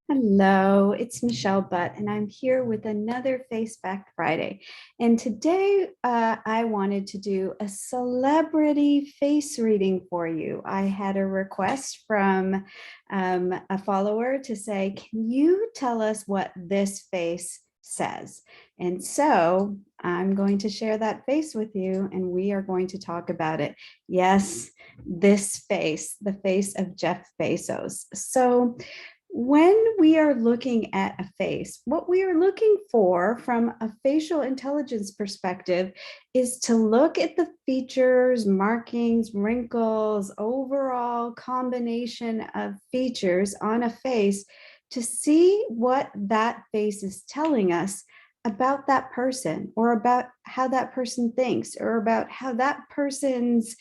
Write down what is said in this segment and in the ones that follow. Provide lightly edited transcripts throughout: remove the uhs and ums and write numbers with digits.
Hello, it's Michelle Butt, and I'm here with another Face Fact Friday. And today I wanted to do a celebrity face reading for you. I had a request from a follower to say, can you tell us what this face says? And so I'm going to share that face with you, and we are going to talk about it. Yes, this face, the face of Jeff Bezos. So, when we are looking at a face, what we are looking for from a facial intelligence perspective is to look at the features, markings, wrinkles, overall combination of features on a face to see what that face is telling us about that person, or about how that person thinks, or about how that person's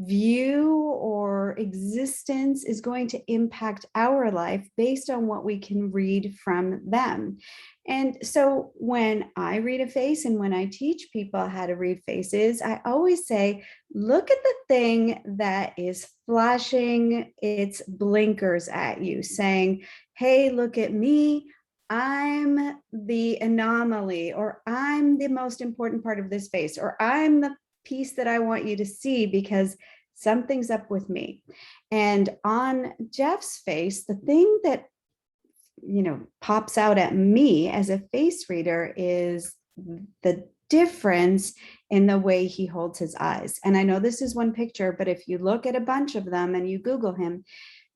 view or existence is going to impact our life based on what we can read from them. And so when I read a face and when I teach people how to read faces, I always say, look at the thing that is flashing its blinkers at you, saying, hey, look at me. I'm the anomaly, or I'm the most important part of this face, or I'm the piece that I want you to see because something's up with me. And on Jeff's face, the thing that pops out at me as a face reader is the difference in the way he holds his eyes. And I know this is one picture, but if you look at a bunch of them and you Google him,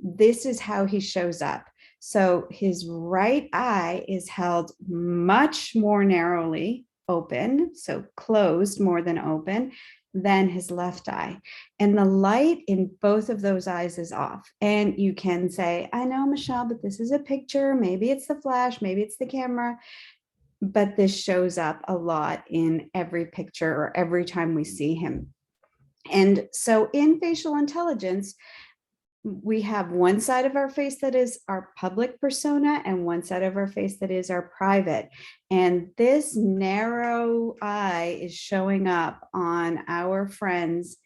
this is how he shows up. So his right eye is held much more narrowly open, so closed more than open, than his left eye. And the light in both of those eyes is off. And you can say, I know, Michelle, but this is a picture. Maybe it's the flash, maybe it's the camera. But this shows up a lot in every picture or every time we see him. And so in facial intelligence, we have one side of our face that is our public persona and one side of our face that is our private. And this narrow eye is showing up on our friend's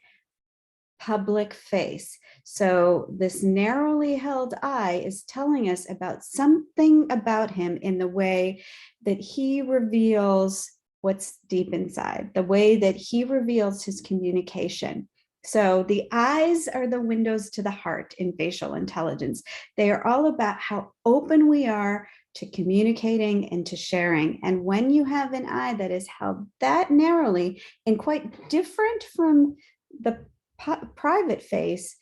public face. So this narrowly held eye is telling us about something about him in the way that he reveals what's deep inside, the way that he reveals his communication. So the eyes are the windows to the heart in facial intelligence. They are all about how open we are to communicating and to sharing. And when you have an eye that is held that narrowly and quite different from the private face,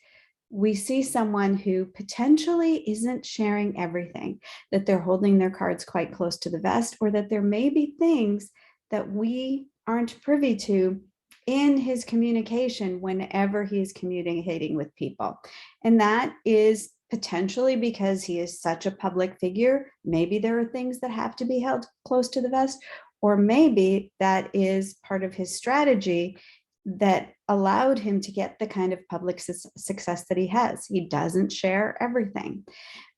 we see someone who potentially isn't sharing everything, that they're holding their cards quite close to the vest, or that there may be things that we aren't privy to in his communication whenever he's communicating with people. And that is potentially because he is such a public figure. Maybe there are things that have to be held close to the vest, or maybe that is part of his strategy that allowed him to get the kind of public success that he has. He doesn't share everything.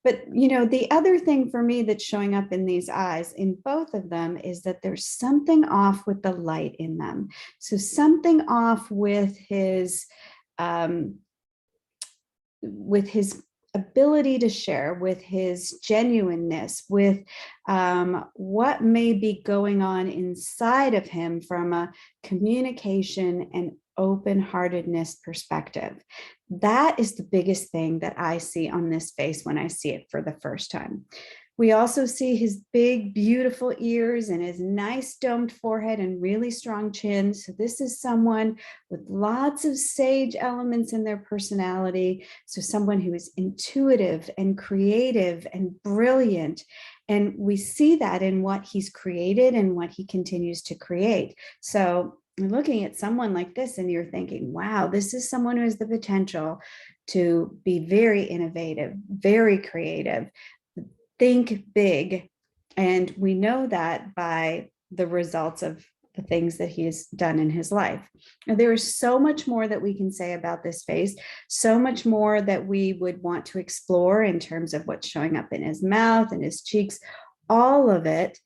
But, the other thing for me that's showing up in these eyes in both of them is that there's something off with the light in them. So something off with his ability to share, with his genuineness, with what may be going on inside of him from a communication and open-heartedness perspective. That is the biggest thing that I see on this face when I see it for the first time. We also see his big, beautiful ears and his nice domed forehead and really strong chin. So this is someone with lots of sage elements in their personality. So someone who is intuitive and creative and brilliant. And we see that in what he's created and what he continues to create. So you're looking at someone like this and you're thinking, wow, this is someone who has the potential to be very innovative, very creative, think big. And we know that by the results of the things that he has done in his life. Now, there is so much more that we can say about this face, so much more that we would want to explore in terms of what's showing up in his mouth and his cheeks. All of it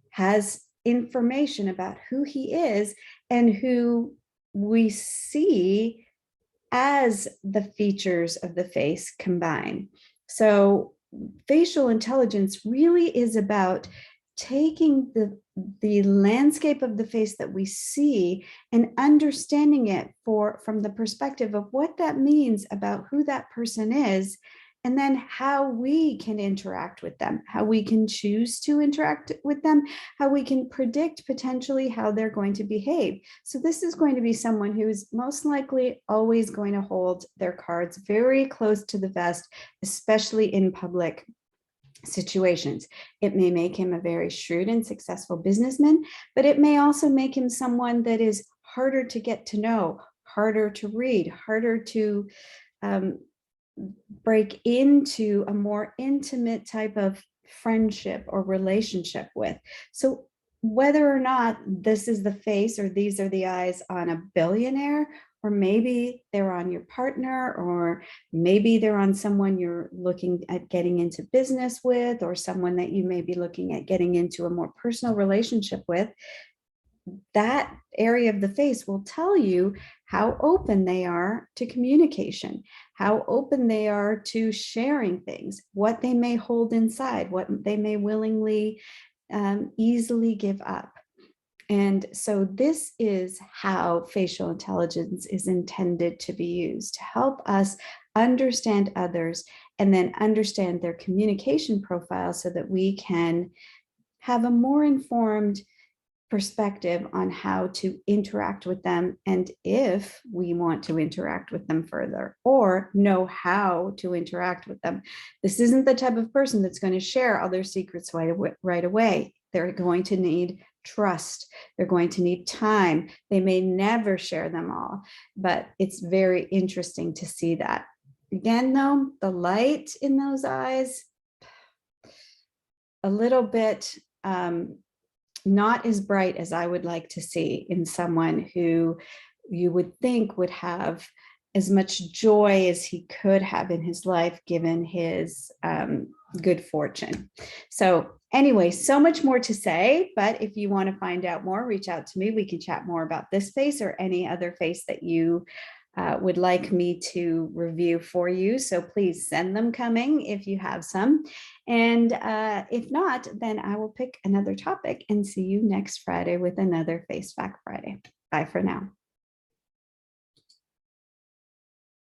has information about who he is and who we see as the features of the face combine. So facial intelligence really is about taking the landscape of the face that we see and understanding it from the perspective of what that means about who that person is, and then how we can interact with them, how we can choose to interact with them, how we can predict potentially how they're going to behave. So this is going to be someone who is most likely always going to hold their cards very close to the vest, especially in public situations. It may make him a very shrewd and successful businessman, but it may also make him someone that is harder to get to know, harder to read, harder to break into a more intimate type of friendship or relationship with. So whether or not this is the face or these are the eyes on a billionaire, or maybe they're on your partner, or maybe they're on someone you're looking at getting into business with, or someone that you may be looking at getting into a more personal relationship with, that area of the face will tell you how open they are to communication, how open they are to sharing things, what they may hold inside, what they may willingly, easily give up. And so this is how facial intelligence is intended to be used, to help us understand others and then understand their communication profile so that we can have a more informed perspective on how to interact with them, and if we want to interact with them further or know how to interact with them. This isn't the type of person that's going to share all their secrets right away. They're going to need trust. They're going to need time. They may never share them all, but it's very interesting to see that. Again, though, the light in those eyes, a little bit not as bright as I would like to see in someone who you would think would have as much joy as he could have in his life, given his good fortune. So anyway, so much more to say, but if you want to find out more, reach out to me. We can chat more about this face or any other face that you would like me to review for you. So please send them coming if you have some. And if not, then I will pick another topic and see you next Friday with another Face Fact Friday. Bye for now.